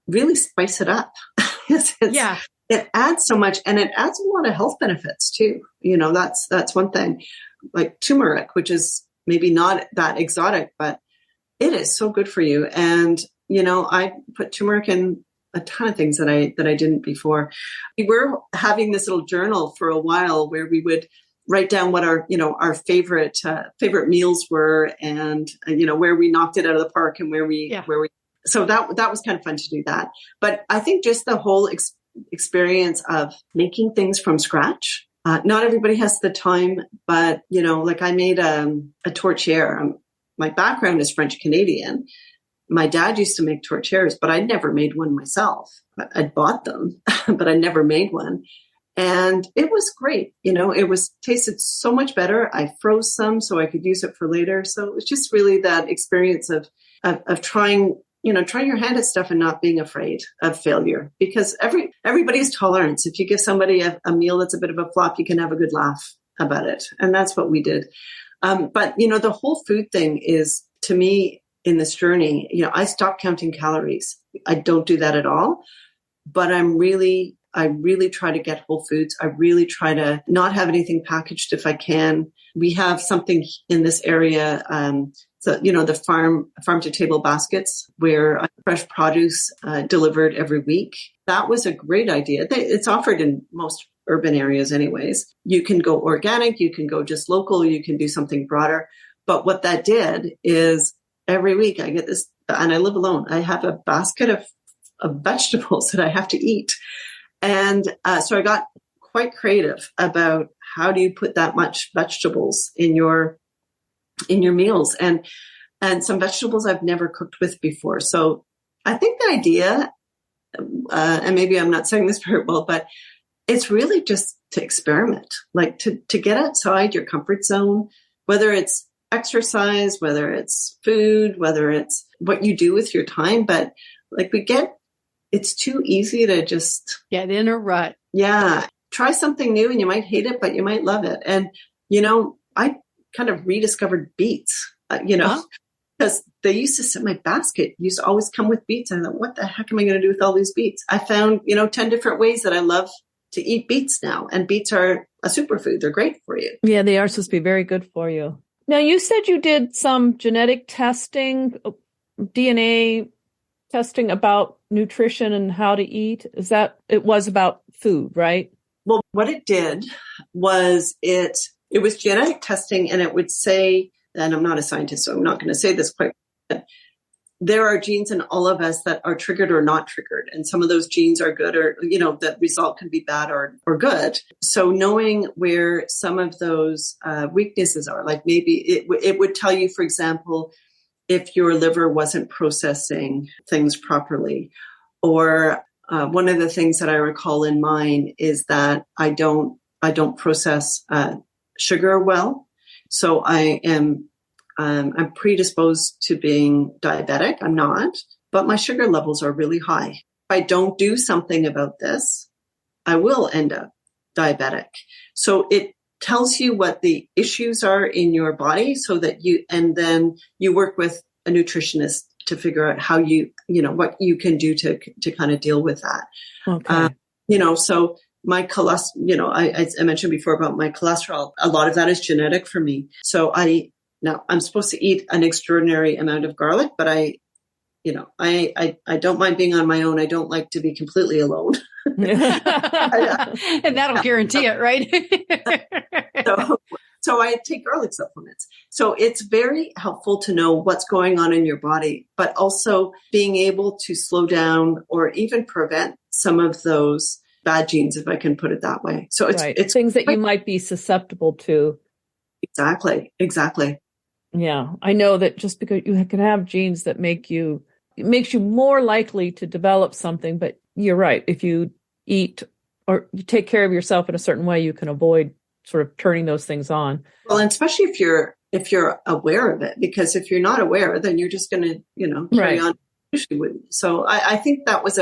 really spice it up. It adds so much, and it adds a lot of health benefits too. That's one thing. Like turmeric, which is maybe not that exotic, but it is so good for you. And I put turmeric in a ton of things that I didn't before. We were having this little journal for a while where we would write down what our favorite meals were, and where we knocked it out of the park and where we. So that was kind of fun to do that. But I think just the whole experience of making things from scratch. Not everybody has the time, but like I made a tortillere. My background is French Canadian. My dad used to make tortillas, but I never made one myself. I'd bought them, but I never made one. And it was great. It tasted so much better. I froze some so I could use it for later. So it was just really that experience of trying your hand at stuff and not being afraid of failure, because everybody's tolerance. If you give somebody a meal that's a bit of a flop, you can have a good laugh about it. And that's what we did. But the whole food thing is, to me, in this journey, I stopped counting calories. I don't do that at all, but I really try to get whole foods. I really try to not have anything packaged if I can. We have something in this area, the farm to table baskets where fresh produce delivered every week. That was a great idea. It's offered in most urban areas anyways. You can go organic, you can go just local, you can do something broader. But what that did is every week I get this, and I live alone. I have a basket of vegetables that I have to eat. And so I got quite creative about how do you put that much vegetables in your meals, and some vegetables I've never cooked with before. So I think the idea, and maybe I'm not saying this very well, but it's really just to experiment, like to get outside your comfort zone, whether it's exercise, whether it's food, whether it's what you do with your time. But it's too easy to just get in a rut. Yeah. Try something new and you might hate it, but you might love it. And, I kind of rediscovered beets, because they used to sit in my basket, used to always come with beets. And I thought, what the heck am I going to do with all these beets? I found, 10 different ways that I love to eat beets now, and beets are a superfood. They're great for you. Yeah, they are supposed to be very good for you. Now, you said you did some genetic testing, DNA testing about nutrition and how to eat. It was about food, right? Well, what it did was it was genetic testing, and it would say, and I'm not a scientist, so I'm not going to say this quite, but there are genes in all of us that are triggered or not triggered. And some of those genes are good, or, the result can be bad or good. So knowing where some of those weaknesses are, like maybe it would tell you, for example, if your liver wasn't processing things properly, or one of the things that I recall in mine is that I don't process sugar well. So I'm predisposed to being diabetic. I'm not, but my sugar levels are really high. If I don't do something about this, I will end up diabetic. So it tells you what the issues are in your body, so that and then you work with a nutritionist to figure out how what you can do to kind of deal with that. Okay. So my cholesterol, I mentioned before about my cholesterol, a lot of that is genetic for me. So now I'm supposed to eat an extraordinary amount of garlic, but I don't mind being on my own. I don't like to be completely alone. And that'll guarantee it, right? So I take garlic supplements. So it's very helpful to know what's going on in your body, but also being able to slow down or even prevent some of those bad genes, if I can put it that way. So it's things that you might be susceptible to. Exactly. Yeah. I know that just because you can have genes that makes you more likely to develop something, but you're right. If you eat or you take care of yourself in a certain way, you can avoid sort of turning those things on. Well, and especially if you're aware of it, because if you're not aware, then you're just going to, carry on. So I think that was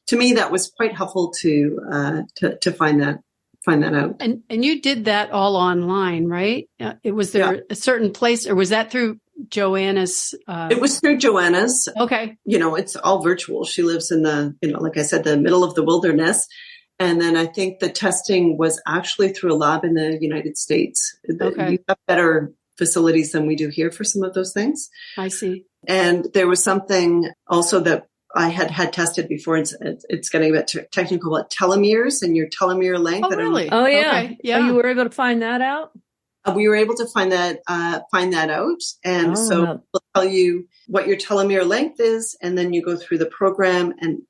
to me, that was quite helpful to find that out. And you did that all online, right? Was there a certain place, or was that through Joanna's? It was through Joanna's. Okay. It's all virtual. She lives in the, like I said, the middle of the wilderness. And then I think the testing was actually through a lab in the United States. Okay. We have better facilities than we do here for some of those things. I see. And there was something also that I had tested before. It's getting a bit technical, but telomeres and your telomere length. Oh, really? Oh, yeah. Okay. Yeah. Oh, you were able to find that out? We were able to find that out. And we'll tell you what your telomere length is. And then you go through the program and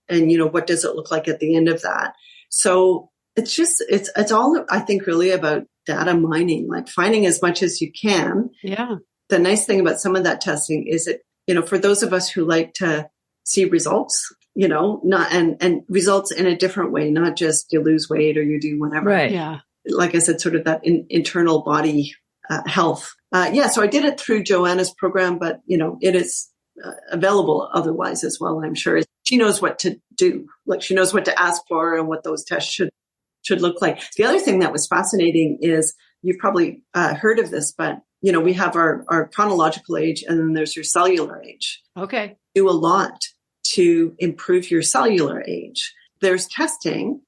what does it look like at the end of that? So it's all, I think, really about data mining, like finding as much as you can. Yeah. The nice thing about some of that testing is that, for those of us who like to see results, not and results in a different way, not just you lose weight or you do whatever. Right. Yeah. Like I said, sort of that internal body health. So I did it through Joanna's program, but it is available otherwise as well. I'm sure she knows what to do. Like she knows what to ask for and what those tests should look like. The other thing that was fascinating is you've probably heard of this, but we have our chronological age, and then there's your cellular age. Okay. Do a lot to improve your cellular age. There's testing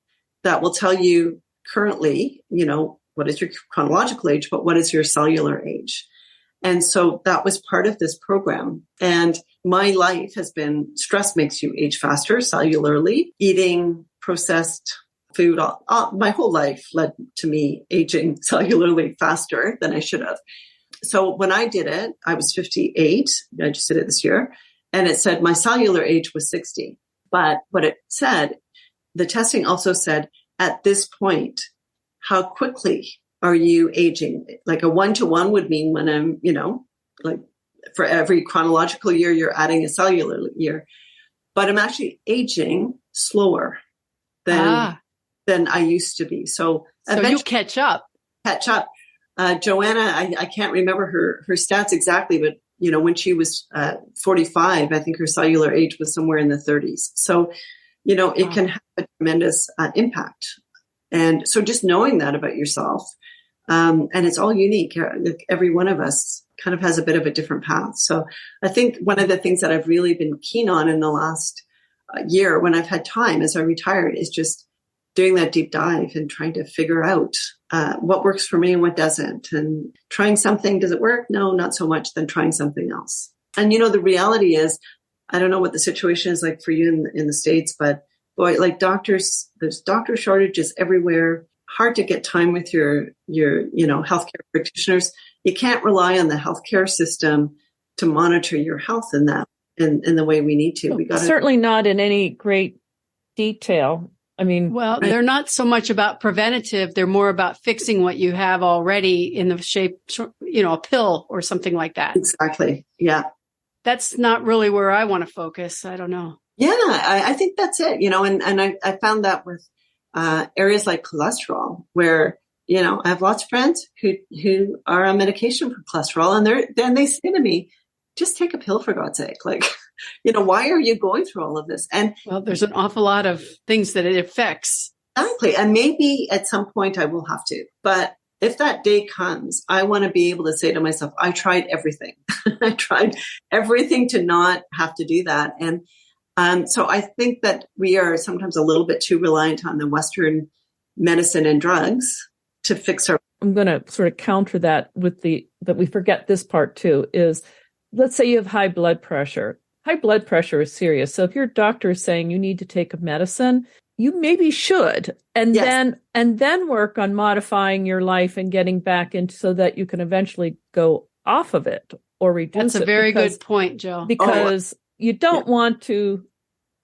that will tell you currently, what is your chronological age, but what is your cellular age? And so that was part of this program. And my life has been, stress makes you age faster cellularly. Eating processed food, my whole life led to me aging cellularly faster than I should have. So when I did it, I was 58. I just did it this year. And it said my cellular age was 60. But what it said, the testing also said, at this point, how quickly are you aging? Like a 1-to-1 would mean when I'm, like for every chronological year, you're adding a cellular year. But I'm actually aging slower than I used to be. So you catch up. Joanna, I can't remember her stats exactly, but when she was 45, I think her cellular age was somewhere in the 30s. So, it can have a tremendous impact. And so just knowing that about yourself, and it's all unique. Every one of us kind of has a bit of a different path. So I think one of the things that I've really been keen on in the last year when I've had time as I retired is just doing that deep dive and trying to figure out what works for me and what doesn't. And trying something, does it work? No, not so much. Then trying something else. And, the reality is, I don't know what the situation is like for you in the States, but boy, like doctors, there's doctor shortages everywhere. Hard to get time with your healthcare practitioners. You can't rely on the healthcare system to monitor your health in the way we need to. We got certainly not in any great detail. I mean, well, they're not so much about preventative. They're more about fixing what you have already in the shape, a pill or something like that. Exactly. Yeah. That's not really where I want to focus. I don't know. Yeah, I think that's it, and I found that with areas like cholesterol, where, I have lots of friends who are on medication for cholesterol, and they say to me, just take a pill for God's sake. Like, why are you going through all of this? And well, there's an awful lot of things that it affects. Exactly. And maybe at some point I will have to, but if that day comes, I want to be able to say to myself, I tried everything. I tried everything to not have to do that. And so I think that we are sometimes a little bit too reliant on the Western medicine and drugs to fix our. I'm going to sort of counter that with that we forget this part too, is let's say you have high blood pressure. High blood pressure is serious. So if your doctor is saying you need to take a medicine, you maybe should, and Yes. then work on modifying your life and getting back into so that you can eventually go off of it or reduce it. That's a very good point, Jill. Because you don't want to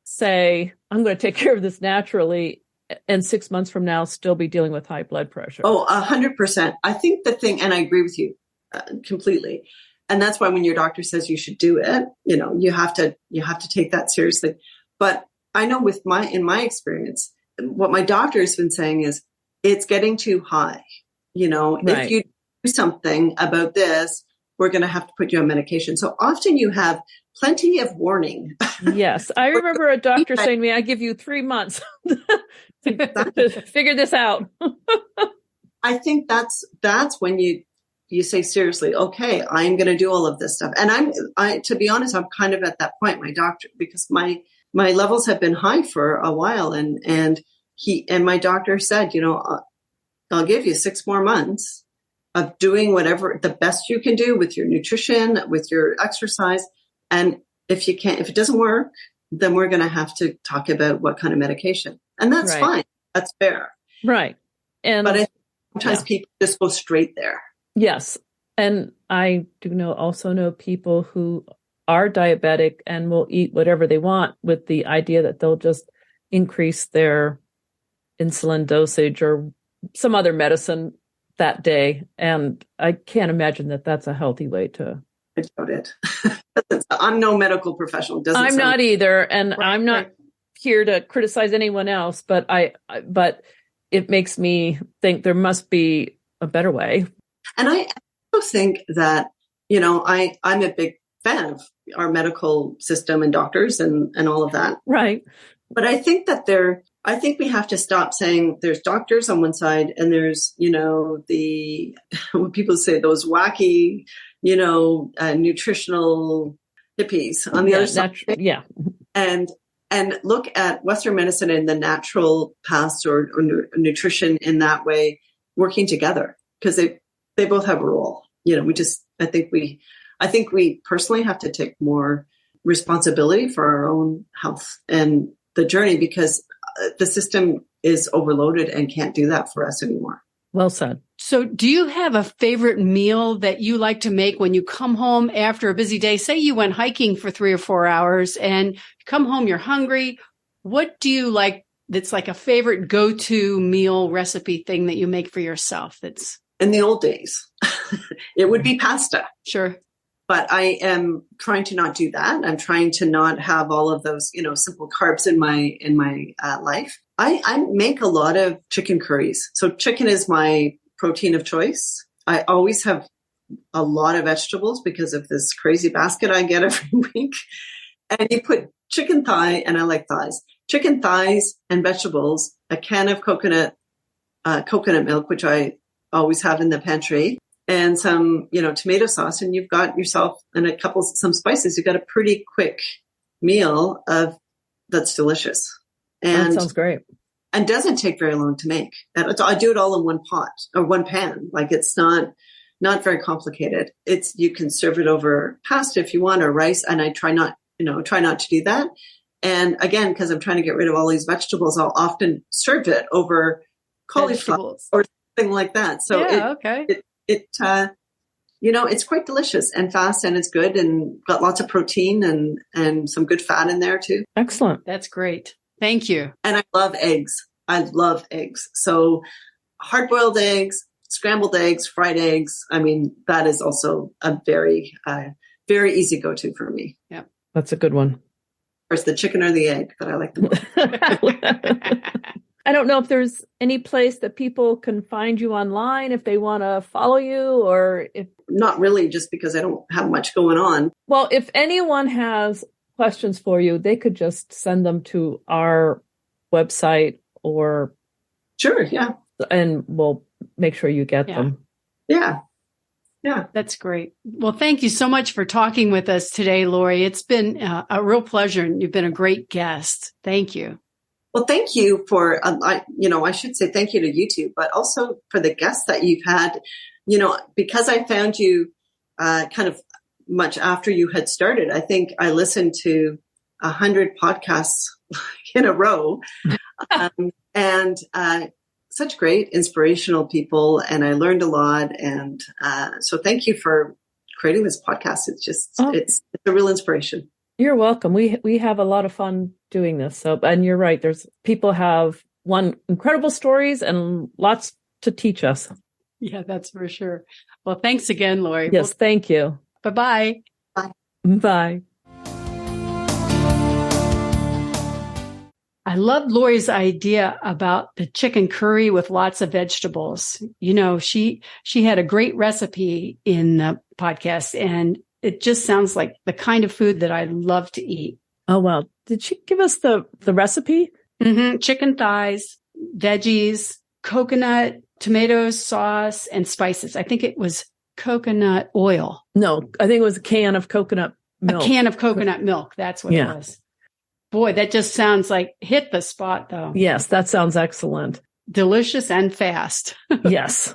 say, I'm going to take care of this naturally, and 6 months from now still be dealing with high blood pressure. 100%. I think the thing, and I agree with you completely. And that's why when your doctor says you should do it, you have to take that seriously. But I know in my experience, what my doctor has been saying is it's getting too high. Right. If you do something about this, we're going to have to put you on medication. So often you have plenty of warning. Yes. I remember a doctor saying to me, I give you 3 months to figure this out. I think that's when you say seriously, okay, I'm going to do all of this stuff. And I to be honest, I'm kind of at that point, my doctor, because my levels have been high for a while. And my doctor said, I'll give you 6 more months of doing whatever the best you can do with your nutrition, with your exercise. And if it doesn't work, then we're going to have to talk about what kind of medication. And that's fine. That's fair. Right. But I think sometimes people just go straight there. Yes. And I also know people who are diabetic and will eat whatever they want with the idea that they'll just increase their insulin dosage or some other medicine that day. And I can't imagine that that's a healthy way to. I doubt it. I'm no medical professional. I'm not either. And I'm not here to criticize anyone else, but but it makes me think there must be a better way. And I also think that, I'm a big fan of our medical system and doctors and all of that. Right. But I think that we have to stop saying there's doctors on one side and there's, what people say, those wacky, nutritional hippies on the other side. Yeah. And look at Western medicine and the natural paths or nutrition in that way, working together, because they both have a role. I think we personally have to take more responsibility for our own health and the journey, because the system is overloaded and can't do that for us anymore. Well said. So do you have a favorite meal that you like to make when you come home after a busy day? Say you went hiking for 3 or 4 hours and you come home, you're hungry. What do you like that's like a favorite go-to meal recipe thing that you make for yourself? That's in the old days, it would be pasta. Sure. But I am trying to not do that. I'm trying to not have all of those, simple carbs in my life. I make a lot of chicken curries. So chicken is my protein of choice. I always have a lot of vegetables because of this crazy basket I get every week. And you put chicken thigh, and I like thighs, chicken thighs and vegetables, a can of coconut milk, which I always have in the pantry, and some, tomato sauce, and you've got yourself and some spices. You've got a pretty quick meal that's delicious. And that sounds great. and doesn't take very long to make. I do it all in one pot or one pan. Like it's not very complicated. You can serve it over pasta if you want, or rice. And I try not to do that. And again, because I'm trying to get rid of all these vegetables, I'll often serve it over cauliflower or something like that. So it's quite delicious and fast, and it's good and got lots of protein and some good fat in there too. Excellent. That's great. Thank you. And I love eggs. So hard-boiled eggs, scrambled eggs, fried eggs. I mean, that is also a very, very easy go-to for me. Yeah. That's a good one. Or it's the chicken or the egg that I like the most. I don't know if there's any place that people can find you online if they want to follow you, or if... Not really, just because I don't have much going on. Well, if anyone has questions for you, they could just send them to our website or... Sure, yeah. And we'll make sure you get them. Yeah. That's great. Well, thank you so much for talking with us today, Laurie. It's been a real pleasure, and you've been a great guest. Thank you. Well, thank you for, I should say thank you to you two, but also for the guests that you've had, because I found you kind of much after you had started. I think I listened to 100 podcasts in a row and such great inspirational people. And I learned a lot. And so thank you for creating this podcast. It's just, it's a real inspiration. You're welcome. We have a lot of fun doing this. So, and you're right. People have incredible stories and lots to teach us. Yeah, that's for sure. Well, thanks again, Laurie. Yes, thank you. Bye-bye. Bye. Bye. I loved Laurie's idea about the chicken curry with lots of vegetables. She had a great recipe in the podcast, and it just sounds like the kind of food that I love to eat. Oh, well, did she give us the recipe? Mm-hmm. Chicken thighs, veggies, coconut, tomatoes, sauce, and spices. I think it was coconut oil. No, I think it was a can of coconut milk. A can of coconut milk. That's what it was. Boy, that just sounds like hit the spot, though. Yes, that sounds excellent. Delicious and fast. Yes.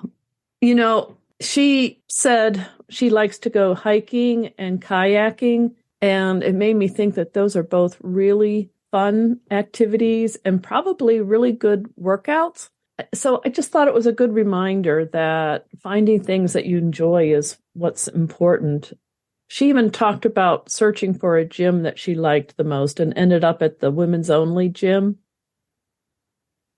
She said she likes to go hiking and kayaking, and it made me think that those are both really fun activities and probably really good workouts. So I just thought it was a good reminder that finding things that you enjoy is what's important. She even talked about searching for a gym that she liked the most and ended up at the women's only gym.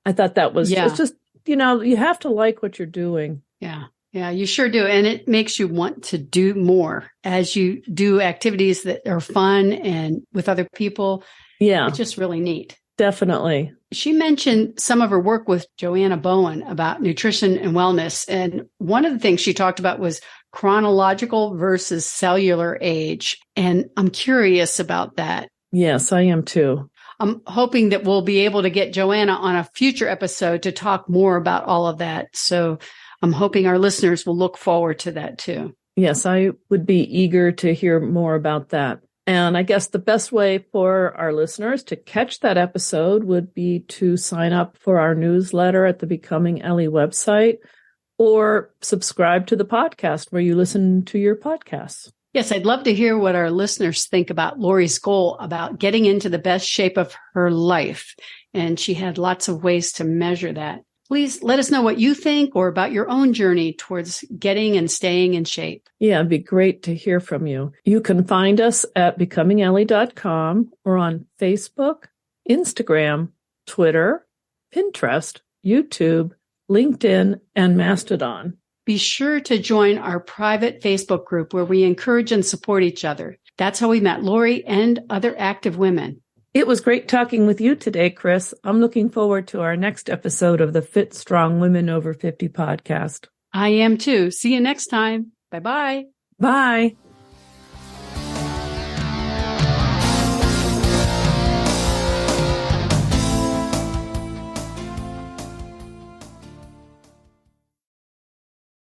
I thought that was it's just, you have to like what you're doing. Yeah, you sure do. And it makes you want to do more as you do activities that are fun and with other people. Yeah. It's just really neat. Definitely. She mentioned some of her work with Joanna Bowen about nutrition and wellness. And one of the things she talked about was chronological versus cellular age. And I'm curious about that. Yes, I am too. I'm hoping that we'll be able to get Joanna on a future episode to talk more about all of that. So I'm hoping our listeners will look forward to that too. Yes, I would be eager to hear more about that. And I guess the best way for our listeners to catch that episode would be to sign up for our newsletter at the Becoming Ellie website or subscribe to the podcast where you listen to your podcasts. Yes, I'd love to hear what our listeners think about Laurie's goal about getting into the best shape of her life. And she had lots of ways to measure that. Please let us know what you think or about your own journey towards getting and staying in shape. Yeah, it'd be great to hear from you. You can find us at becomingellie.com or on Facebook, Instagram, Twitter, Pinterest, YouTube, LinkedIn, and Mastodon. Be sure to join our private Facebook group where we encourage and support each other. That's how we met Laurie and other active women. It was great talking with you today, Chris. I'm looking forward to our next episode of the Fit Strong Women Over 50 podcast. I am too. See you next time. Bye-bye. Bye.